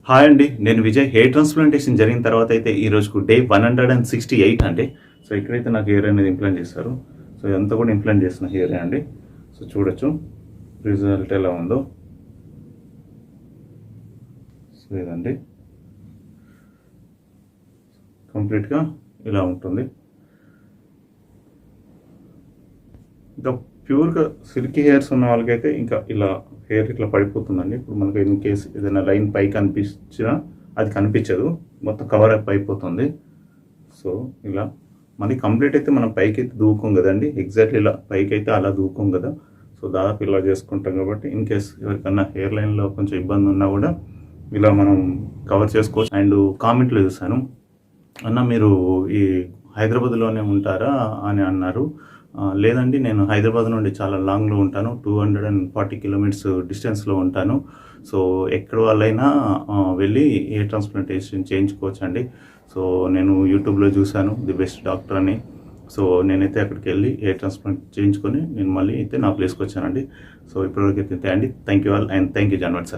Hi అండి. నేను Vijay. Hair transplantation జరిగిన తర్వాత అయితే ఈ రోజుకు డే 168 అండి. సో ఇక్కడైతే నాకు హెయిర్ అనేది ఇంప్లాంట్ చేస్తారు. సో ఇదంతా కూడా ఇంప్లాంట్ చేసిన హెయిరే అండి. సో చూడొచ్చు రిజల్ట్ ఎలా ఉందో. సో ఇదండి కంప్లీట్గా ఇలా ఉంటుంది. ఇంకా ప్యూర్గా సిల్కీ హెయిర్స్ ఉన్న వాళ్ళకైతే ఇంకా ఇలా హెయిర్ ఇట్లా పడిపోతుందండి. ఇప్పుడు మనకు ఇన్ కేస్ ఏదైనా లైన్ పై కనిపించినా అది కనిపించదు, మొత్తం కవర్ అప్ అయిపోతుంది. సో ఇలా మళ్ళీ కంప్లీట్ అయితే మనం పైకి అయితే దూకోం కదండి, ఎగ్జాక్ట్లీ ఇలా పైకి అయితే అలా దూకోం కదా. సో దాదాపు ఇలా చేసుకుంటాం కాబట్టి ఇన్ కేస్ ఎవరికన్నా హెయిర్ లైన్లో కొంచెం ఇబ్బంది ఉన్నా కూడా ఇలా మనం కవర్ చేసుకోవచ్చు. అండ్ కామెంట్లో చూసాను, అన్న మీరు ఈ హైదరాబాద్లోనే ఉంటారా అని అన్నారు. లేదండి, నేను హైదరాబాద్ నుండి చాలా లాంగ్లో ఉంటాను, 240 కిలోమీటర్స్ డిస్టెన్స్లో ఉంటాను. సో ఎక్కడ వాళ్ళైనా వెళ్ళి హెయిర్ ట్రాన్స్ప్లాంటేషన్ చేయించుకోవచ్చు అండి. సో నేను యూట్యూబ్లో చూశాను ది బెస్ట్ డాక్టర్ అని. సో నేనైతే అక్కడికి వెళ్ళి హెయిర్ ట్రాన్స్ప్లాంట్ చేయించుకొని నేను మళ్ళీ అయితే నా ప్లేస్కి వచ్చానండి. సో ఇప్పటివరకు అయితే అండి. Thank you all and thank you జాన్వర్డ్ సార్.